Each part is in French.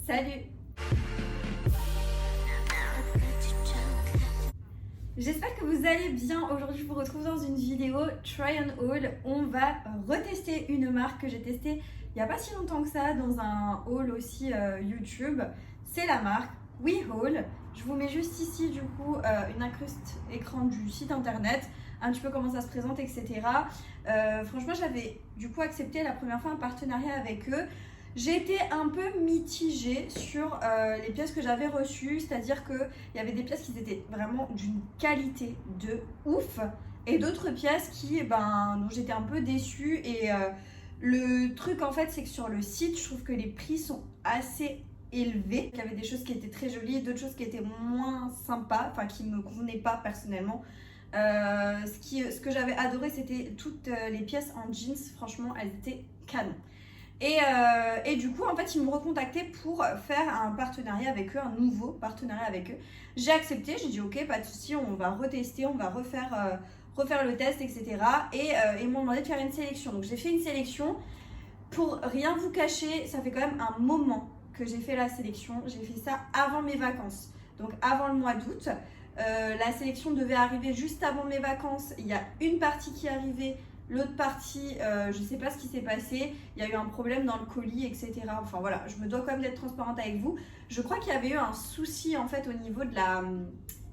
Salut! J'espère que vous allez bien. Aujourd'hui, je vous retrouve dans une vidéo Try and Haul. On va retester une marque que j'ai testée il n'y a pas si longtemps que ça dans un haul aussi YouTube. C'est la marque WeHaul. Je vous mets juste ici du coup une incruste écran du site internet, un petit peu comment ça se présente, etc. Franchement, j'avais du coup accepté la première fois un partenariat avec eux. J'ai été un peu mitigée sur les pièces que j'avais reçues, c'est-à-dire qu'il y avait des pièces qui étaient vraiment d'une qualité de ouf et d'autres pièces dont j'étais un peu déçue. Et le truc en fait, c'est que sur le site, je trouve que les prix sont assez élevés. Il y avait des choses qui étaient très jolies, d'autres choses qui étaient moins sympas, enfin qui me convenaient pas personnellement. Ce que j'avais adoré, c'était toutes les pièces en jeans, franchement, elles étaient canon. Et du coup, en fait, ils m'ont recontacté pour faire un partenariat avec eux, un nouveau partenariat avec eux. J'ai accepté, j'ai dit ok, pas de souci, on va retester, on va refaire le test, etc. Et ils m'ont demandé de faire une sélection. Donc j'ai fait une sélection. Pour rien vous cacher, ça fait quand même un moment que j'ai fait la sélection. J'ai fait ça avant mes vacances, donc avant le mois d'août. La sélection devait arriver juste avant mes vacances. Il y a une partie qui est arrivée. L'autre partie, je ne sais pas ce qui s'est passé, il y a eu un problème dans le colis, etc. Enfin voilà, je me dois quand même d'être transparente avec vous. Je crois qu'il y avait eu un souci en fait au niveau de la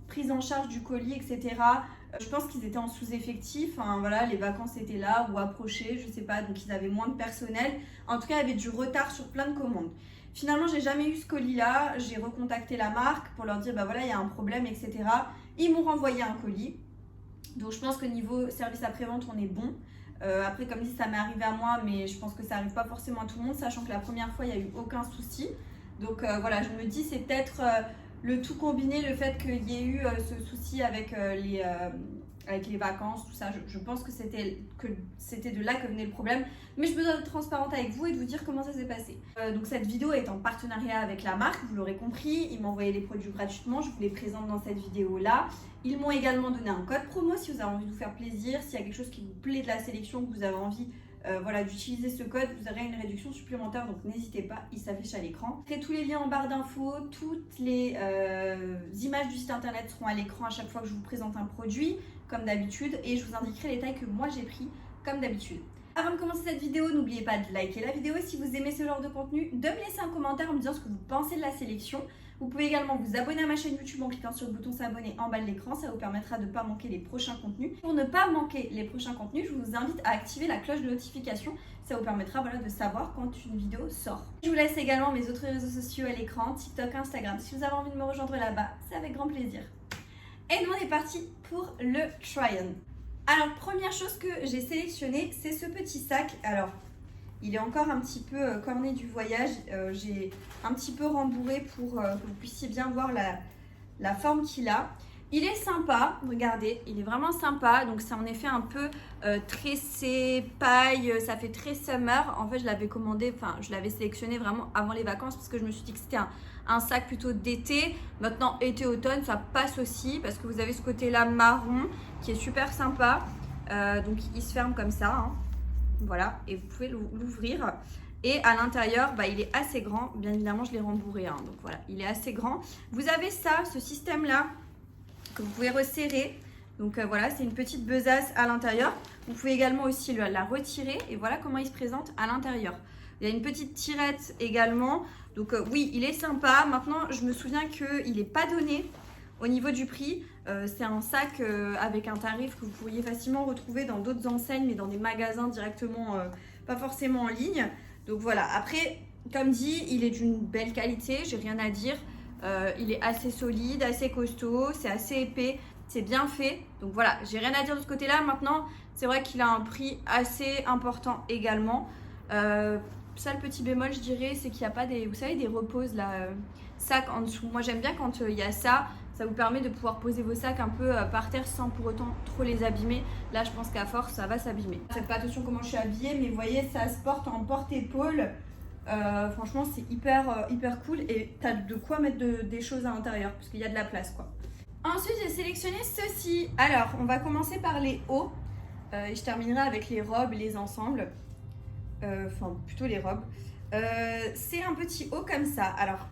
prise en charge du colis, etc. Je pense qu'ils étaient en sous-effectif, enfin, voilà, les vacances étaient là ou approchées, je ne sais pas, donc ils avaient moins de personnel. En tout cas, il y avait du retard sur plein de commandes. Finalement, j'ai jamais eu ce colis-là, j'ai recontacté la marque pour leur dire, bah voilà, il y a un problème, etc. Ils m'ont renvoyé un colis. Donc je pense que niveau service après-vente, on est bon. Après, comme dit, ça m'est arrivé à moi, mais je pense que ça n'arrive pas forcément à tout le monde, sachant que la première fois, il n'y a eu aucun souci. Donc voilà, je me dis, c'est peut-être le tout combiné, le fait qu'il y ait eu ce souci avec les vacances, tout ça. Je pense que c'était de là que venait le problème. Mais je me dois être transparente avec vous et de vous dire comment ça s'est passé. Donc cette vidéo est en partenariat avec la marque, vous l'aurez compris. Ils m'ont envoyé les produits gratuitement, je vous les présente dans cette vidéo-là. Ils m'ont également donné un code promo si vous avez envie de vous faire plaisir. S'il y a quelque chose qui vous plaît de la sélection, que vous avez envie d'utiliser ce code, vous aurez une réduction supplémentaire, donc n'hésitez pas, il s'affiche à l'écran. Après, tous les liens en barre d'infos, toutes les images du site internet seront à l'écran à chaque fois que je vous présente un produit, comme d'habitude, et je vous indiquerai les tailles que moi j'ai pris, comme d'habitude. Avant de commencer cette vidéo, n'oubliez pas de liker la vidéo si vous aimez ce genre de contenu, de me laisser un commentaire en me disant ce que vous pensez de la sélection. Vous pouvez également vous abonner à ma chaîne YouTube en cliquant sur le bouton s'abonner en bas de l'écran, ça vous permettra de ne pas manquer les prochains contenus. Pour ne pas manquer les prochains contenus, je vous invite à activer la cloche de notification, ça vous permettra de savoir quand une vidéo sort. Je vous laisse également mes autres réseaux sociaux à l'écran, TikTok, Instagram. Si vous avez envie de me rejoindre là-bas, c'est avec grand plaisir. Et nous on est parti pour le try-on. Alors première chose que j'ai sélectionné, c'est ce petit sac. Alors il est encore un petit peu corné du voyage. J'ai un petit peu rembourré pour que vous puissiez bien voir la forme qu'il a. Il est sympa, regardez, il est vraiment sympa. Donc c'est en effet un peu tressé, paille, ça fait très summer. En fait, je l'avais sélectionné vraiment avant les vacances parce que je me suis dit que c'était un sac plutôt d'été. Maintenant, été-automne, ça passe aussi parce que vous avez ce côté-là marron qui est super sympa. Donc il se ferme comme ça, hein. Voilà, et vous pouvez l'ouvrir. Et à l'intérieur, il est assez grand. Bien évidemment, je l'ai rembourré, hein. Donc voilà, il est assez grand. Vous avez ça, ce système-là, que vous pouvez resserrer. Donc voilà, c'est une petite besace à l'intérieur. Vous pouvez également aussi la retirer. Et voilà comment il se présente à l'intérieur. Il y a une petite tirette également. Donc oui, il est sympa. Maintenant, je me souviens qu'il n'est pas donné au niveau du prix. C'est un sac avec un tarif que vous pourriez facilement retrouver dans d'autres enseignes, mais dans des magasins directement, pas forcément en ligne. Donc voilà, après, comme dit, il est d'une belle qualité, j'ai rien à dire. Il est assez solide, assez costaud, c'est assez épais, c'est bien fait. Donc voilà, j'ai rien à dire de ce côté-là. Maintenant, c'est vrai qu'il a un prix assez important également. Ça, le petit bémol, je dirais, c'est qu'il n'y a pas des reposes là, sacs en dessous. Moi, j'aime bien quand il y a ça. Ça vous permet de pouvoir poser vos sacs un peu par terre sans pour autant trop les abîmer. Là, je pense qu'à force, ça va s'abîmer. Faites pas attention comment je suis habillée, mais vous voyez, ça se porte en porte-épaule. Franchement, c'est hyper cool et tu as de quoi mettre des choses à l'intérieur parce qu'il y a de la place, quoi. Ensuite, j'ai sélectionné ceci. Alors, on va commencer par les hauts et je terminerai avec les robes et les ensembles. Enfin, plutôt les robes. C'est un petit haut comme ça. Alors,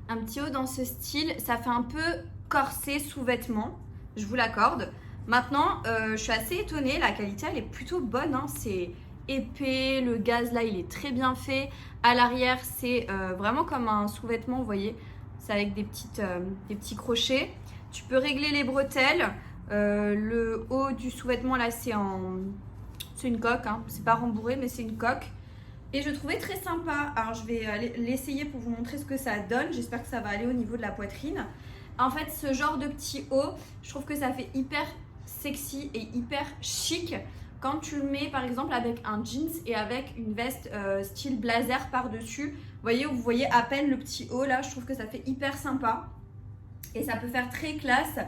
un petit haut dans ce style, ça fait un peu corset sous-vêtement, je vous l'accorde. Maintenant, je suis assez étonnée, la qualité elle est plutôt bonne, hein. C'est épais, le gaz là il est très bien fait. À l'arrière, c'est vraiment comme un sous-vêtement, vous voyez, c'est avec des petits crochets. Tu peux régler les bretelles. Le haut du sous-vêtement là, c'est une coque, hein. C'est pas rembourré, mais c'est une coque. Et je trouvais très sympa. Alors je vais l'essayer pour vous montrer ce que ça donne. J'espère que ça va aller au niveau de la poitrine. En fait, ce genre de petit haut, je trouve que ça fait hyper sexy et hyper chic quand tu le mets par exemple avec un jeans et avec une veste style blazer par-dessus. Vous voyez à peine le petit haut là, je trouve que ça fait hyper sympa. Et ça peut faire très classe.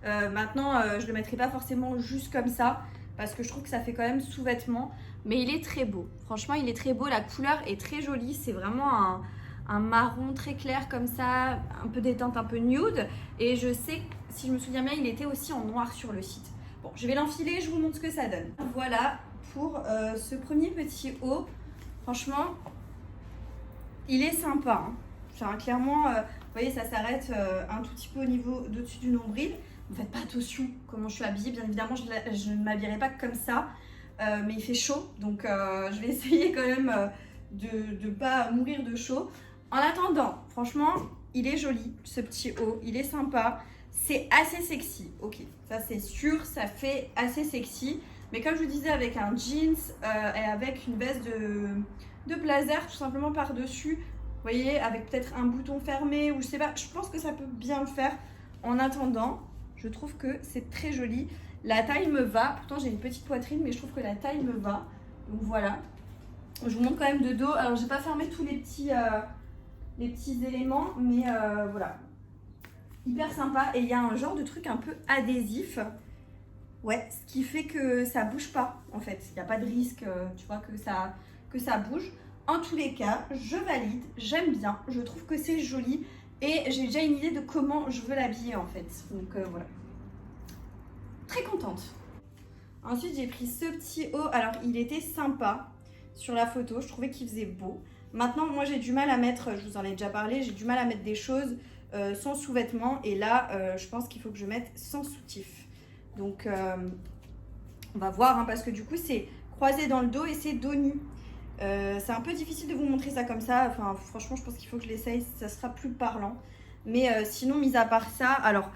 Maintenant, je ne le mettrai pas forcément juste comme ça parce que je trouve que ça fait quand même sous-vêtement. Mais il est très beau. Franchement, il est très beau. La couleur est très jolie. C'est vraiment un marron très clair comme ça, un peu des teintes un peu nude. Et je sais que, si je me souviens bien, il était aussi en noir sur le site. Bon, je vais l'enfiler, je vous montre ce que ça donne. Voilà pour ce premier petit haut. Franchement, il est sympa, hein. Enfin, clairement, vous voyez, ça s'arrête un tout petit peu au niveau d'au-dessus du nombril. Ne faites pas attention comment je suis habillée. Bien évidemment, je ne m'habillerai pas comme ça. Mais il fait chaud, donc je vais essayer quand même de ne pas mourir de chaud. En attendant, franchement, il est joli, ce petit haut. Il est sympa. C'est assez sexy. Ok, ça c'est sûr, ça fait assez sexy. Mais comme je vous disais, avec un jeans et avec une veste de blazer tout simplement par-dessus, vous voyez, avec peut-être un bouton fermé ou je sais pas, je pense que ça peut bien le faire. En attendant, je trouve que c'est très joli. La taille me va, pourtant j'ai une petite poitrine, mais je trouve que la taille me va. Donc voilà. Je vous montre quand même de dos. Alors j'ai pas fermé tous les petits éléments, mais voilà. Hyper sympa. Et il y a un genre de truc un peu adhésif. Ouais, ce qui fait que ça bouge pas en fait. Il n'y a pas de risque, tu vois, que ça bouge. En tous les cas, je valide, j'aime bien, je trouve que c'est joli et j'ai déjà une idée de comment je veux l'habiller en fait. Donc voilà. Très contente. Ensuite, j'ai pris ce petit haut. Alors, il était sympa sur la photo. Je trouvais qu'il faisait beau. Maintenant, moi, j'ai du mal à mettre, je vous en ai déjà parlé, j'ai du mal à mettre des choses sans sous-vêtements. Et là, je pense qu'il faut que je mette sans soutif. Donc, on va voir, hein, parce que du coup, c'est croisé dans le dos et c'est dos nu. C'est un peu difficile de vous montrer ça comme ça. Enfin, franchement, je pense qu'il faut que je l'essaye. Ça sera plus parlant. Mais sinon, mis à part ça, alors...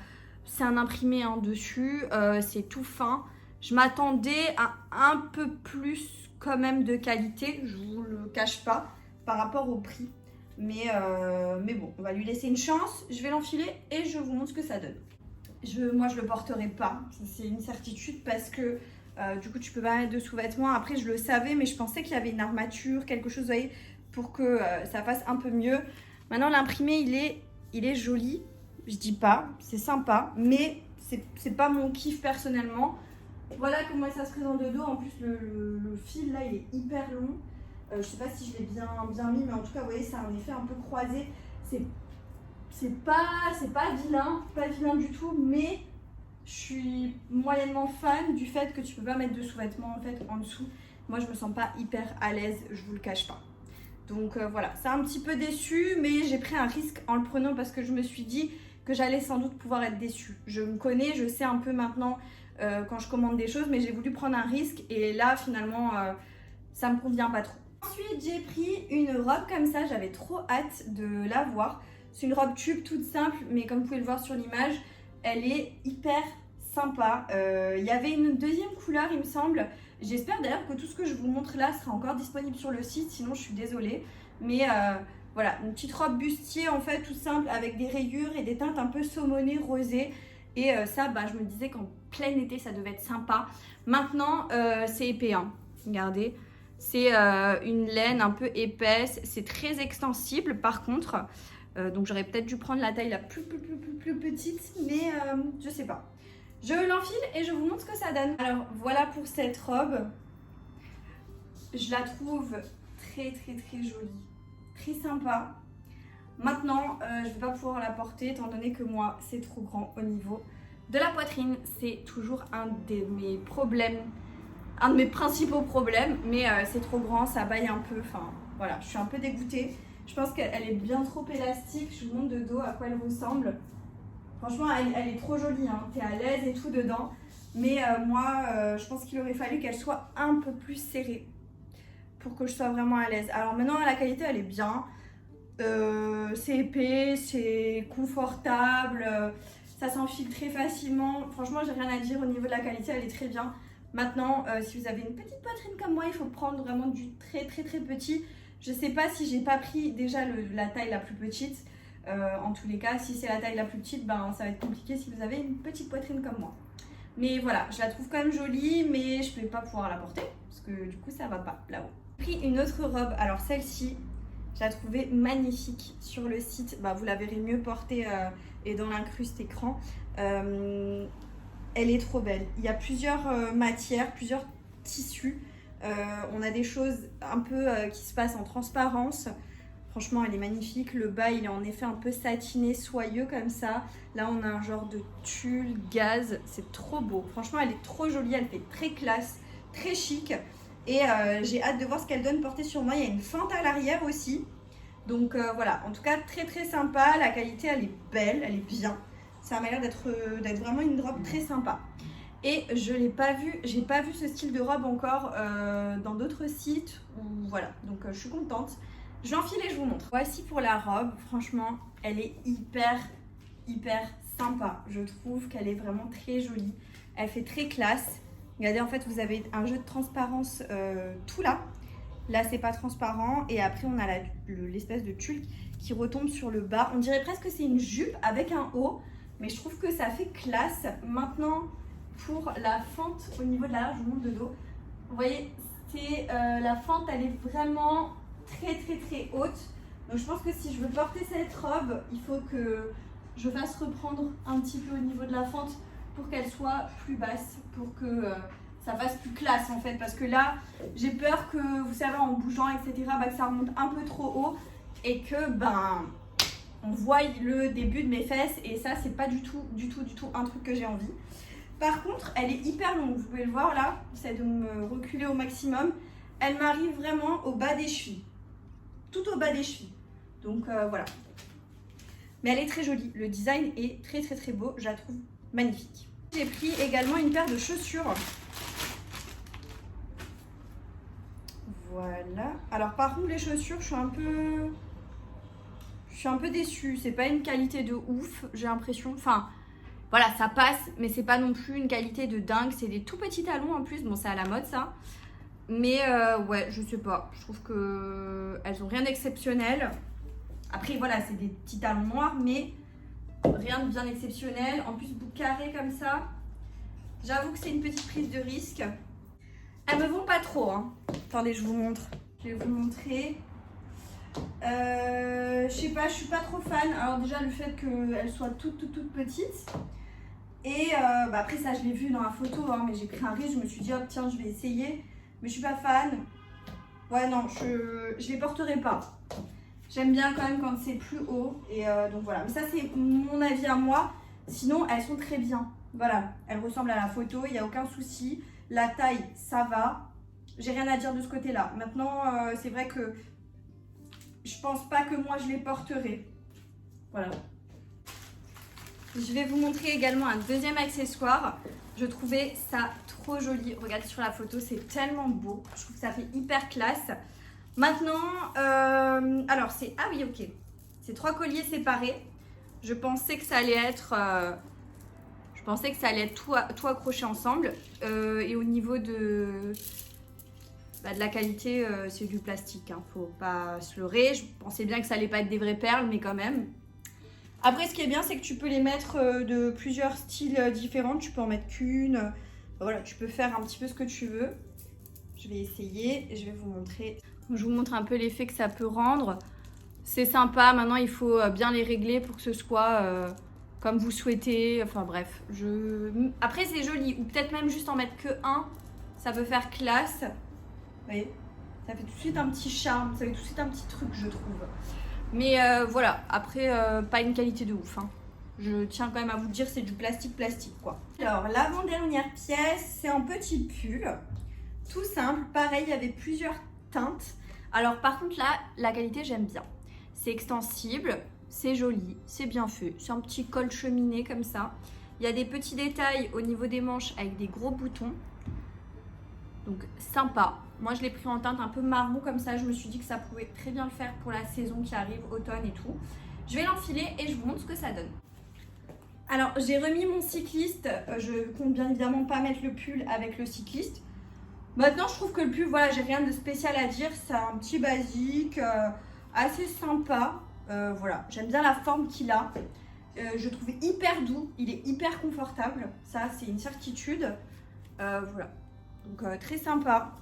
C'est un imprimé hein, dessus, c'est tout fin. Je m'attendais à un peu plus quand même de qualité, je vous le cache pas, par rapport au prix. Mais bon, on va lui laisser une chance. Je vais l'enfiler et je vous montre ce que ça donne. Moi, je le porterai pas, c'est une certitude parce que du coup, tu peux pas mettre de sous-vêtements. Après, je le savais, mais je pensais qu'il y avait une armature, quelque chose, vous voyez, pour que ça fasse un peu mieux. Maintenant, l'imprimé, il est joli. Je dis pas, c'est sympa, mais c'est pas mon kiff personnellement. Voilà comment ça se présente de dos. En plus, le fil là, il est hyper long. Je sais pas si je l'ai bien mis, mais en tout cas, vous voyez, c'est un effet un peu croisé. C'est pas vilain du tout, mais je suis moyennement fan du fait que tu peux pas mettre de sous-vêtements en fait en dessous. Moi, je me sens pas hyper à l'aise, je vous le cache pas. Donc voilà, c'est un petit peu déçu, mais j'ai pris un risque en le prenant parce que je me suis dit que j'allais sans doute pouvoir être déçue. Je me connais, je sais un peu maintenant quand je commande des choses, mais j'ai voulu prendre un risque et là finalement ça me convient pas trop. Ensuite j'ai pris une robe comme ça, j'avais trop hâte de la voir. C'est une robe tube toute simple, mais comme vous pouvez le voir sur l'image, elle est hyper sympa. Il y avait une deuxième couleur il me semble. J'espère d'ailleurs que tout ce que je vous montre là sera encore disponible sur le site, sinon je suis désolée. Mais voilà, une petite robe bustier en fait, tout simple, avec des rayures et des teintes un peu saumonées, rosées. Et ça, je me disais qu'en plein été, ça devait être sympa. Maintenant, c'est épais, hein. Regardez, c'est une laine un peu épaisse. C'est très extensible par contre. Donc j'aurais peut-être dû prendre la taille la plus petite, mais je sais pas. Je l'enfile et je vous montre ce que ça donne. Alors voilà pour cette robe. Je la trouve très jolie, très sympa. Maintenant, je ne vais pas pouvoir la porter étant donné que moi, c'est trop grand au niveau de la poitrine. C'est toujours un de mes problèmes, un de mes principaux problèmes, mais c'est trop grand, ça baille un peu, enfin voilà, je suis un peu dégoûtée. Je pense qu'elle est bien trop élastique. Je vous montre de dos à quoi elle ressemble. Franchement, elle est trop jolie, hein. T'es à l'aise et tout dedans. Mais moi, je pense qu'il aurait fallu qu'elle soit un peu plus serrée pour que je sois vraiment à l'aise. Alors maintenant, la qualité, elle est bien. C'est épais, c'est confortable. Ça s'enfile très facilement. Franchement, j'ai rien à dire au niveau de la qualité, elle est très bien. Maintenant, si vous avez une petite poitrine comme moi, il faut prendre vraiment du très petit. Je sais pas si j'ai pas pris déjà la taille la plus petite. En tous les cas, si c'est la taille la plus petite, ben, ça va être compliqué si vous avez une petite poitrine comme moi. Mais voilà, je la trouve quand même jolie, mais je vais pas pouvoir la porter parce que du coup, ça va pas là-haut. J'ai pris une autre robe. Alors celle-ci, je la trouvais magnifique sur le site. Bah, vous la verrez mieux portée et dans l'incruste écran. Elle est trop belle. Il y a plusieurs matières, plusieurs tissus. On a des choses un peu qui se passent en transparence. Franchement, elle est magnifique. Le bas, il est en effet un peu satiné, soyeux comme ça. Là, on a un genre de tulle, gaz. C'est trop beau. Franchement, elle est trop jolie. Elle fait très classe, très chic. Et j'ai hâte de voir ce qu'elle donne portée sur moi. Il y a une fente à l'arrière aussi. Donc voilà, en tout cas, très sympa. La qualité, elle est belle, elle est bien. Ça m'a l'air d'être vraiment une robe très sympa. Et je l'ai pas vu, j'ai pas vu ce style de robe encore dans d'autres sites. Voilà, donc je suis contente. Je vais enfiler, je vous montre. Voici pour la robe. Franchement, elle est hyper sympa. Je trouve qu'elle est vraiment très jolie. Elle fait très classe. Regardez, en fait, vous avez un jeu de transparence tout là. Là, c'est pas transparent. Et après, on a l'espèce de tulle qui retombe sur le bas. On dirait presque que c'est une jupe avec un haut. Mais je trouve que ça fait classe. Maintenant, pour la fente au niveau de la large, je vous montre de dos. Vous voyez, la fente, elle est vraiment très haute. Donc, je pense que si je veux porter cette robe, il faut que je fasse reprendre un petit peu au niveau de la fente pour qu'elle soit plus basse, pour que ça fasse plus classe en fait. Parce que là, j'ai peur que, vous savez, en bougeant, etc., bah, que ça remonte un peu trop haut et que, ben, on voit le début de mes fesses. Et ça, c'est pas du tout un truc que j'ai envie. Par contre, elle est hyper longue. Vous pouvez le voir là. J'essaie de me reculer au maximum. Elle m'arrive vraiment au bas des chevilles. Tout au bas des chevilles. Donc voilà. Mais elle est très jolie. Le design est très beau. Je la trouve magnifique. J'ai pris également une paire de chaussures. Voilà. Alors par contre, les chaussures, je suis un peu déçue. C'est pas une qualité de ouf, j'ai l'impression. Enfin, voilà, ça passe, mais c'est pas non plus une qualité de dingue. C'est des tout petits talons en plus. Bon, c'est à la mode ça. Mais ouais, je sais pas. Je trouve qu'elles ont rien d'exceptionnel. Après, voilà, c'est des petits talons noirs, mais rien de bien exceptionnel. En plus, bout carré comme ça. J'avoue que c'est une petite prise de risque. Elles me vont pas trop, hein. Attendez, je vous montre. Je vais vous montrer. Je sais pas, je suis pas trop fan. Alors déjà, le fait qu'elles soient toutes petites. Et bah après ça, je l'ai vu dans la photo, hein, mais j'ai pris un risque. Je me suis dit, oh tiens, je vais essayer. Mais je suis pas fan. Ouais, non, je les porterai pas. J'aime bien quand même quand c'est plus haut. Et donc voilà. Mais ça, c'est mon avis à moi. Sinon, elles sont très bien. Voilà, elles ressemblent à la photo. Il n'y a aucun souci. La taille, ça va. J'ai rien à dire de ce côté-là. Maintenant, c'est vrai que je pense pas que moi, je les porterai. Voilà. Je vais vous montrer également un deuxième accessoire. Je trouvais ça trop joli. Regardez sur la photo, c'est tellement beau. Je trouve que ça fait hyper classe. Maintenant, alors c'est... Ah oui, ok. C'est 3 colliers séparés. Je pensais que ça allait être... tout accroché ensemble. Et au niveau de la qualité, c'est du plastique. Hein. Faut pas se leurrer. Je pensais bien que ça allait pas être des vraies perles, mais quand même. Après, ce qui est bien, c'est que tu peux les mettre de plusieurs styles différents. Tu peux en mettre qu'une. Voilà, tu peux faire un petit peu ce que tu veux. Je vais essayer et je vais vous montrer. Je vous montre un peu l'effet que ça peut rendre. C'est sympa. Maintenant, il faut bien les régler pour que ce soit comme vous souhaitez. Enfin bref. Après, c'est joli. Ou peut-être même juste en mettre que un. Ça peut faire classe. Vous voyez, ça fait tout de suite un petit charme. Ça fait tout de suite un petit truc, je trouve. Mais voilà, après, pas une qualité de ouf. Hein. Je tiens quand même à vous dire, c'est du plastique quoi. Alors, l'avant-dernière pièce, c'est un petit pull. Tout simple, pareil, il y avait plusieurs teintes. Alors par contre là, la qualité j'aime bien. C'est extensible, c'est joli, c'est bien fait. C'est un petit col cheminé comme ça. Il y a des petits détails au niveau des manches avec des gros boutons. Donc sympa. Moi je l'ai pris en teinte un peu marron comme ça. Je me suis dit que ça pouvait très bien le faire pour la saison qui arrive, automne et tout. Je vais l'enfiler et je vous montre ce que ça donne. Alors j'ai remis mon cycliste. Je compte bien évidemment pas mettre le pull avec le cycliste. Maintenant je trouve que le pull, voilà, j'ai rien de spécial à dire. C'est un petit basique, assez sympa. Voilà, j'aime bien la forme qu'il a. Je trouve hyper doux. Il est hyper confortable. Ça c'est une certitude. Voilà. Donc très sympa,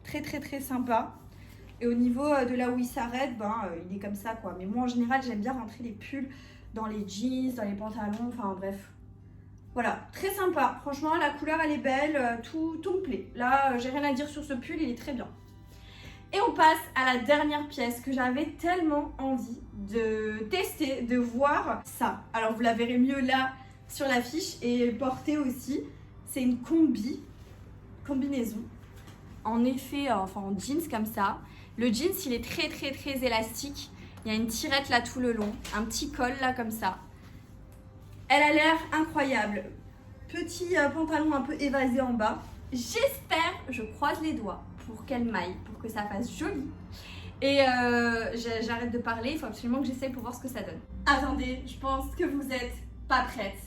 très sympa. Et au niveau de là où il s'arrête, il est comme ça quoi. Mais moi en général j'aime bien rentrer les pulls dans les jeans, dans les pantalons, enfin bref. Voilà, très sympa. Franchement la couleur elle est belle, tout me plaît. Là j'ai rien à dire sur ce pull, il est très bien. Et on passe à la dernière pièce que j'avais tellement envie de tester, de voir ça. Alors vous la verrez mieux là sur l'affiche et portée aussi. C'est une combinaison en effet, enfin en jeans comme ça. Le jeans il est très élastique. Il y a une tirette là tout le long, un petit col là comme ça. Elle a l'air incroyable. Petit pantalon un peu évasé en bas. J'espère, je croise les doigts pour qu'elle maille, pour que ça fasse joli. Et j'arrête de parler, il faut absolument que j'essaye pour voir ce que ça donne. Attendez, je pense que vous êtes pas prêtes.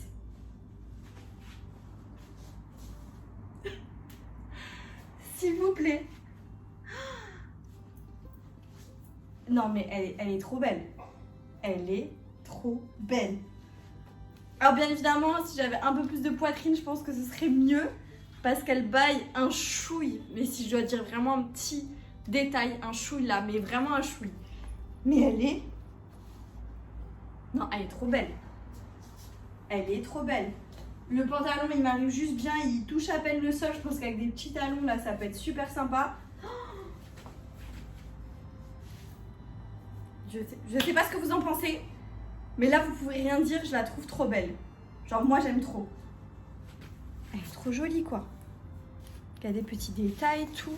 S'il vous plaît. Non mais elle est trop belle. Elle est trop belle. Alors bien évidemment, si j'avais un peu plus de poitrine, je pense que ce serait mieux. Parce qu'elle baille un chouille. Mais si je dois dire vraiment un petit détail, un chouille là, mais vraiment un chouille. Mais elle est... Non, elle est trop belle. Elle est trop belle. Le pantalon, il m'arrive juste bien, il touche à peine le sol. Je pense qu'avec des petits talons, là, ça peut être super sympa. Je sais pas ce que vous en pensez, mais là, vous pouvez rien dire, je la trouve trop belle. Genre, moi, j'aime trop. Elle est trop jolie, quoi. Il y a des petits détails, tout.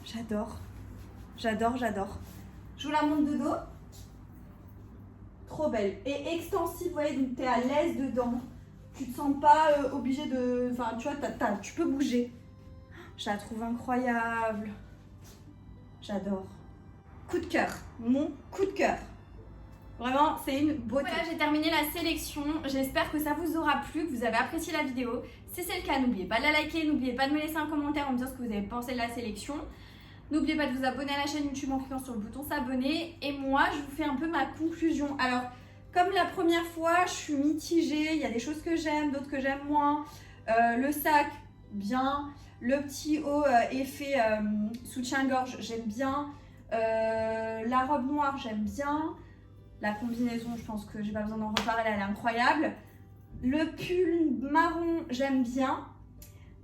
J'adore. J'adore. Je vous la montre de dos. Trop belle. Et extensive, vous voyez, donc tu es à l'aise dedans. Tu te sens pas obligé de... Enfin, tu vois, tu peux bouger. Je la trouve incroyable. J'adore. Coup de cœur. Mon coup de cœur. Vraiment, c'est une beauté. Voilà, j'ai terminé la sélection. J'espère que ça vous aura plu, que vous avez apprécié la vidéo. Si c'est le cas, n'oubliez pas de la liker, n'oubliez pas de me laisser un commentaire en me disant ce que vous avez pensé de la sélection. N'oubliez pas de vous abonner à la chaîne YouTube en cliquant sur le bouton s'abonner. Et moi, je vous fais un peu ma conclusion. Alors, comme la première fois, je suis mitigée. Il y a des choses que j'aime, d'autres que j'aime moins. Le sac, bien. Le petit haut effet soutien-gorge, j'aime bien. La robe noire, j'aime bien. La combinaison, je pense que j'ai pas besoin d'en reparler, elle est incroyable. Le pull marron, j'aime bien.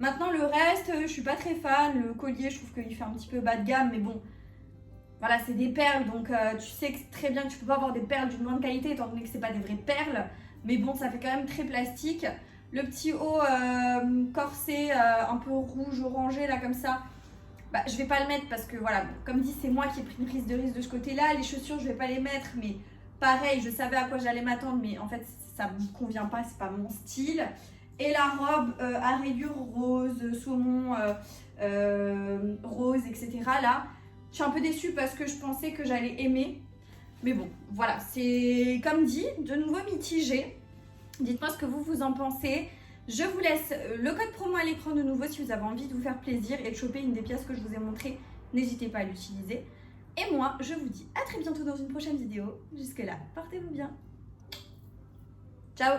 Maintenant, le reste, je suis pas très fan. Le collier, je trouve qu'il fait un petit peu bas de gamme, mais bon, voilà, c'est des perles, donc tu sais que très bien que tu peux pas avoir des perles d'une grande qualité, étant donné que c'est pas des vraies perles. Mais bon, ça fait quand même très plastique. Le petit haut corset, un peu rouge, orangé, là, comme ça. Bah, je vais pas le mettre parce que, voilà, comme dit, c'est moi qui ai pris une prise de risque de ce côté-là. Les chaussures, je vais pas les mettre, mais... Pareil, je savais à quoi j'allais m'attendre, mais en fait, ça me convient pas, c'est pas mon style. Et la robe à rayures rose, saumon, rose, etc. Là, je suis un peu déçue parce que je pensais que j'allais aimer. Mais bon, voilà, c'est comme dit, de nouveau mitigé. Dites-moi ce que vous en pensez. Je vous laisse le code promo à l'écran de nouveau si vous avez envie de vous faire plaisir et de choper une des pièces que je vous ai montrées. N'hésitez pas à l'utiliser. Et moi, je vous dis à très bientôt dans une prochaine vidéo. Jusque là, portez-vous bien. Ciao!